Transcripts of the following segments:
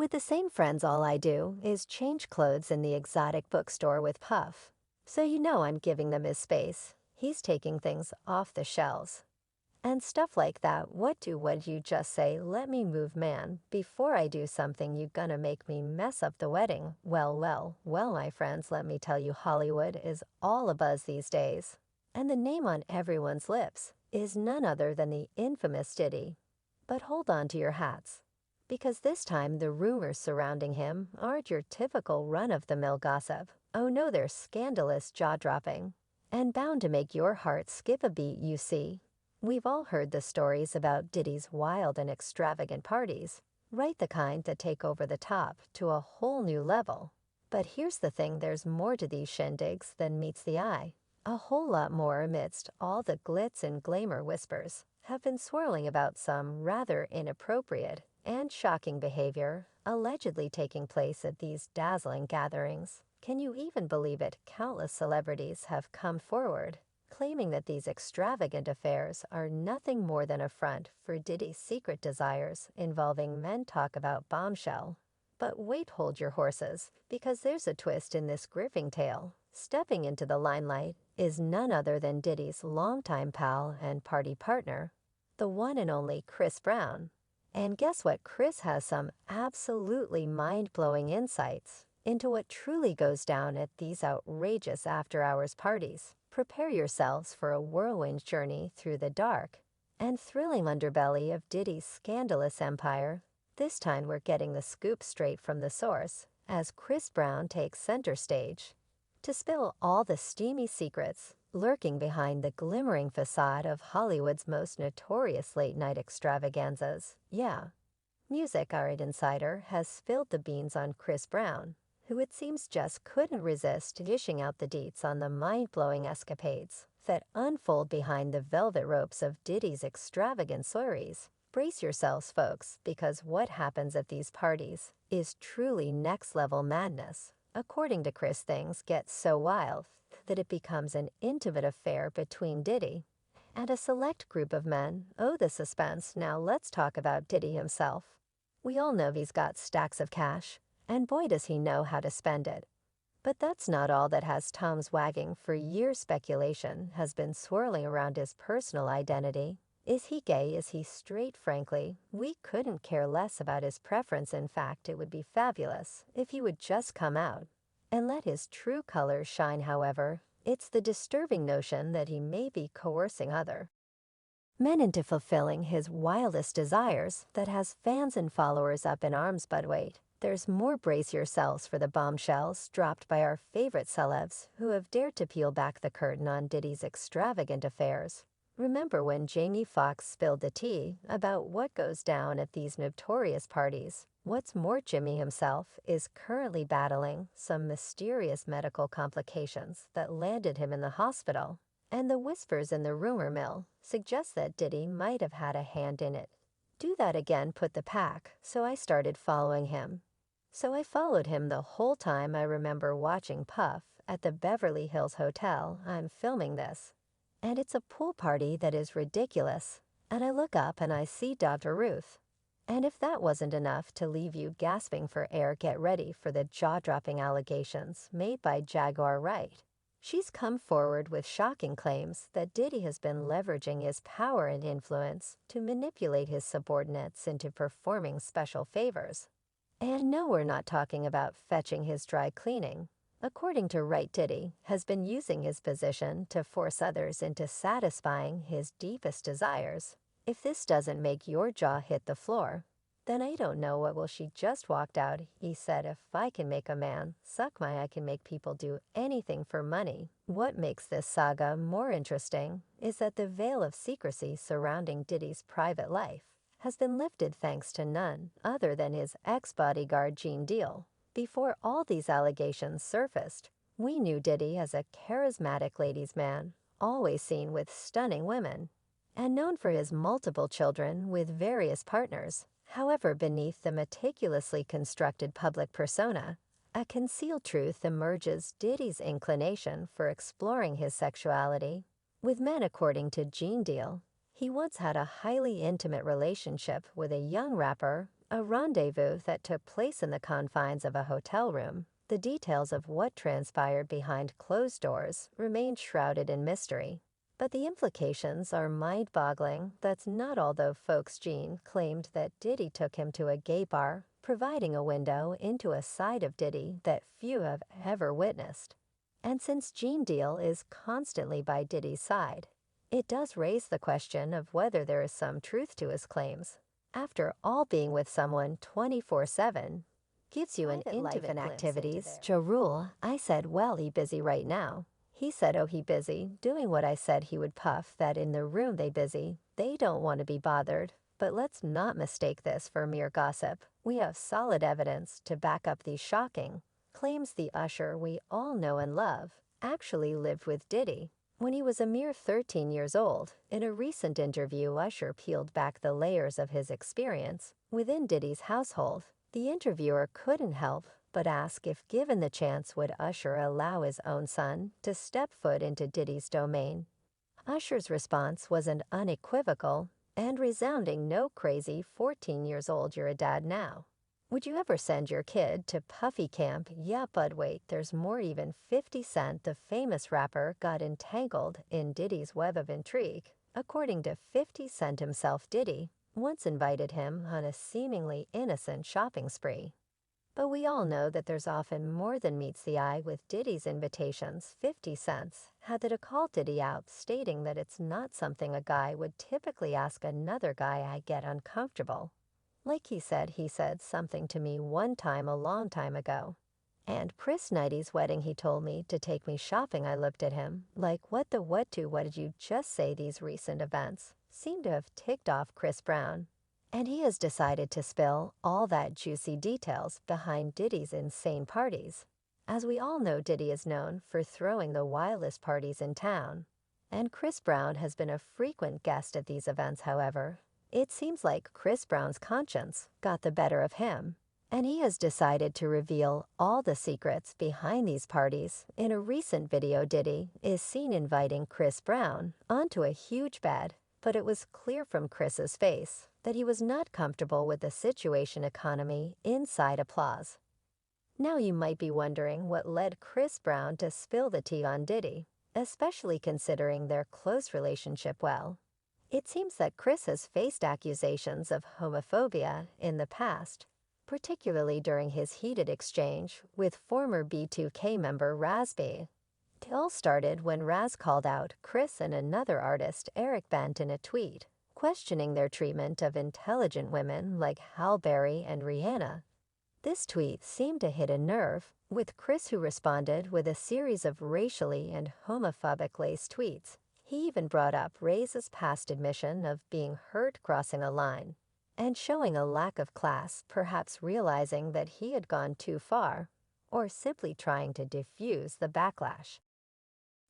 With the same friends, all I do is change clothes in the exotic bookstore with Puff. So you know I'm giving them his space. He's taking things off the shelves. And stuff like that. What you just say, let me move, man, before I do something you gonna make me mess up the wedding. Well, my friends, let me tell you, Hollywood is all abuzz these days. And the name on everyone's lips is none other than the infamous Diddy. But hold on to your hats, because this time the rumors surrounding him aren't your typical run-of-the-mill gossip. Oh no, they're scandalous, jaw-dropping, and bound to make your heart skip a beat, you see. We've all heard the stories about Diddy's wild and extravagant parties, right? The kind that take over the top to a whole new level. But here's the thing, there's more to these shindigs than meets the eye. A whole lot more amidst all the glitz and glamour. Whispers have been swirling about some rather inappropriate and shocking behavior allegedly taking place at these dazzling gatherings. Can you even believe it? Countless celebrities have come forward, claiming that these extravagant affairs are nothing more than a front for Diddy's secret desires involving men. Talk about bombshell. But wait, hold your horses, because there's a twist in this gripping tale. Stepping into the limelight is none other than Diddy's longtime pal and party partner, the one and only Chris Brown. And guess what? Chris has some absolutely mind-blowing insights into what truly goes down at these outrageous after-hours parties. Prepare yourselves for a whirlwind journey through the dark and thrilling underbelly of Diddy's scandalous empire. This time we're getting the scoop straight from the source, as Chris Brown takes center stage to spill all the steamy secrets lurking behind the glimmering facade of Hollywood's most notorious late-night extravaganzas. Yeah, Music Art Insider has spilled the beans on Chris Brown, who it seems just couldn't resist dishing out the deets on the mind-blowing escapades that unfold behind the velvet ropes of Diddy's extravagant soirees. Brace yourselves, folks, because what happens at these parties is truly next-level madness. According to Chris, things get so wild that it becomes an intimate affair between Diddy and a select group of men. Oh, the suspense. Now let's talk about Diddy himself. We all know he's got stacks of cash, and boy does he know how to spend it. But that's not all that has Tom's wagging. For years, speculation has been swirling around his personal identity. Is he gay? Is he straight? Frankly, we couldn't care less about his preference. In fact, it would be fabulous if he would just come out and let his true colors shine. However, it's the disturbing notion that he may be coercing other men into fulfilling his wildest desires that has fans and followers up in arms. But wait, there's more. Brace yourselves for the bombshells dropped by our favorite celebs who have dared to peel back the curtain on Diddy's extravagant affairs. Remember when Jamie Foxx spilled the tea about what goes down at these notorious parties? What's more, Jimmy himself is currently battling some mysterious medical complications that landed him in the hospital, and the whispers in the rumor mill suggest that Diddy might have had a hand in it. Do that again, put the pack. So I started following him. So I followed him the whole time. I remember watching Puff at the Beverly Hills Hotel. I'm filming this, and it's a pool party that is ridiculous. And I look up and I see Dr. Ruth. And if that wasn't enough to leave you gasping for air, get ready for the jaw-dropping allegations made by Jaguar Wright. She's come forward with shocking claims that Diddy has been leveraging his power and influence to manipulate his subordinates into performing special favors. And no, we're not talking about fetching his dry cleaning. According to Wright, Diddy has been using his position to force others into satisfying his deepest desires. If this doesn't make your jaw hit the floor, then I don't know what will. She just walked out. He said, if I can make a man suck my, I can make people do anything for money. What makes this saga more interesting is that the veil of secrecy surrounding Diddy's private life has been lifted thanks to none other than his ex-bodyguard Gene Deal. Before all these allegations surfaced, we knew Diddy as a charismatic ladies' man, always seen with stunning women, and known for his multiple children with various partners. However, beneath the meticulously constructed public persona, a concealed truth emerges: Diddy's inclination for exploring his sexuality with men. According to Gene Deal, he once had a highly intimate relationship with a young rapper a rendezvous that took place in the confines of a hotel room. The details of what transpired behind closed doors remain shrouded in mystery. But the implications are mind-boggling. That's not all, though. Folks Gene claimed that Diddy took him to a gay bar, providing a window into a side of Diddy that few have ever witnessed. And since Gene Deal is constantly by Diddy's side, it does raise the question of whether there is some truth to his claims. After all, being with someone 24/7 gives you an intimate and activities. Ja Rule, I said, well, he busy right now. He said, oh, he busy, doing what I said he would. Puff, that in the room they busy, they don't want to be bothered. But let's not mistake this for mere gossip. We have solid evidence to back up these shocking claims. The Usher we all know and love actually lived with Diddy when he was a mere 13 years old. In a recent interview, Usher peeled back the layers of his experience within Diddy's household. The interviewer couldn't help but ask if given the chance would Usher allow his own son to step foot into Diddy's domain. Usher's response was an unequivocal and resounding no. Crazy 14 years old, you're a dad now. Would you ever send your kid to Puffy camp? Yeah, but wait, there's more. Even 50 Cent, the famous rapper, got entangled in Diddy's web of intrigue. According to 50 Cent himself, Diddy once invited him on a seemingly innocent shopping spree. But we all know that there's often more than meets the eye with Diddy's invitations. 50 Cent had to call Diddy out, stating that it's not something a guy would typically ask another guy. I get uncomfortable. Like he said something to me one time a long time ago. And Chris Knighty's wedding, he told me to take me shopping. I looked at him like, what did you just say? These recent events seem to have ticked off Chris Brown, and he has decided to spill all that juicy details behind Diddy's insane parties. As we all know, Diddy is known for throwing the wildest parties in town, and Chris Brown has been a frequent guest at these events. However, it seems like Chris Brown's conscience got the better of him, and he has decided to reveal all the secrets behind these parties. In a recent video, Diddy is seen inviting Chris Brown onto a huge bed, but it was clear from Chris's face that he was not comfortable with the situation. Economy inside applause. Now you might be wondering what led Chris Brown to spill the tea on Diddy, especially considering their close relationship. Well, it seems that Chris has faced accusations of homophobia in the past, particularly during his heated exchange with former B2K member Raz B. It all started when Raz called out Chris and another artist, Eric Bent, in a tweet, questioning their treatment of intelligent women like Halle Berry and Rihanna. This tweet seemed to hit a nerve with Chris, who responded with a series of racially and homophobic laced tweets. He even brought up Raz's past admission of being hurt crossing a line and showing a lack of class, perhaps realizing that he had gone too far, or simply trying to diffuse the backlash.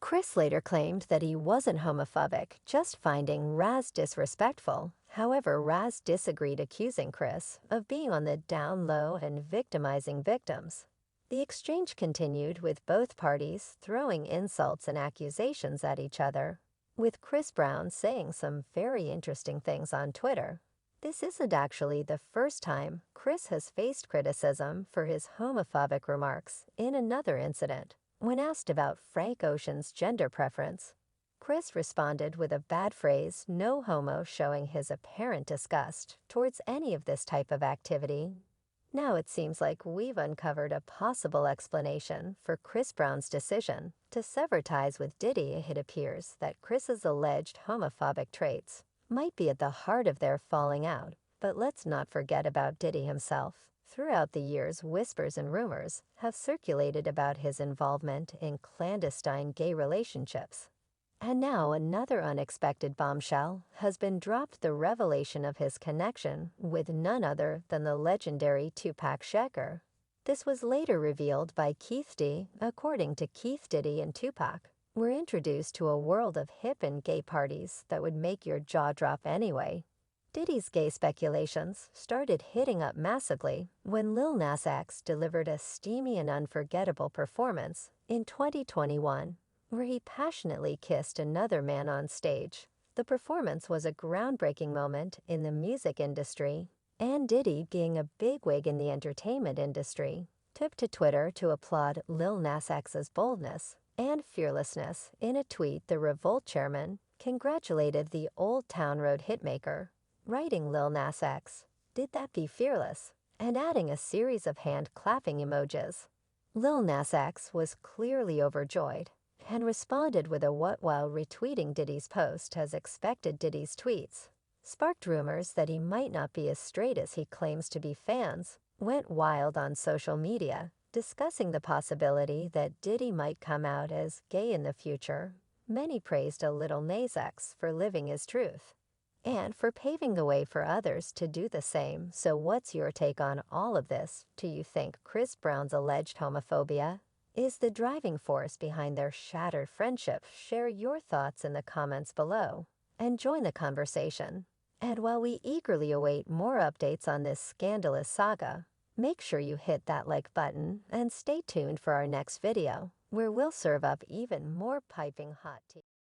Chris later claimed that he wasn't homophobic, just finding Raz disrespectful. However, Raz disagreed, accusing Chris of being on the down low and victimizing victims. The exchange continued with both parties throwing insults and accusations at each other, with Chris Brown saying some very interesting things on Twitter. This isn't actually the first time Chris has faced criticism for his homophobic remarks. In another incident, when asked about Frank Ocean's gender preference, Chris responded with a bad phrase, no homo, showing his apparent disgust towards any of this type of activity. Now it seems like we've uncovered a possible explanation for Chris Brown's decision to sever ties with Diddy. It appears that Chris's alleged homophobic traits might be at the heart of their falling out. But let's not forget about Diddy himself. Throughout the years, whispers and rumors have circulated about his involvement in clandestine gay relationships. And now another unexpected bombshell has been dropped: the revelation of his connection with none other than the legendary Tupac Shakur. This was later revealed by Keith D. According to Keith, Diddy and Tupac were introduced to a world of hip and gay parties that would make your jaw drop anyway. Diddy's gay speculations started hitting up massively when Lil Nas X delivered a steamy and unforgettable performance in 2021, where he passionately kissed another man on stage. The performance was a groundbreaking moment in the music industry And Diddy, being a bigwig in the entertainment industry, took to Twitter to applaud Lil Nas X's boldness and fearlessness. In a tweet, the Revolt chairman congratulated the Old Town Road hitmaker, writing Lil Nas X, "Did that be fearless?" and adding a series of hand-clapping emojis. Lil Nas X was clearly overjoyed and responded with a what while retweeting Diddy's post as expected. Diddy's tweets sparked rumors that he might not be as straight as he claims to be. Fans went wild on social media, discussing the possibility that Diddy might come out as gay in the future. Many praised a Lil Nas X for living his truth and for paving the way for others to do the same. So what's your take on all of this? Do you think Chris Brown's alleged homophobia is the driving force behind their shattered friendship? Share your thoughts in the comments below and join the conversation. And while we eagerly await more updates on this scandalous saga, make sure you hit that like button and stay tuned for our next video, where we'll serve up even more piping hot tea.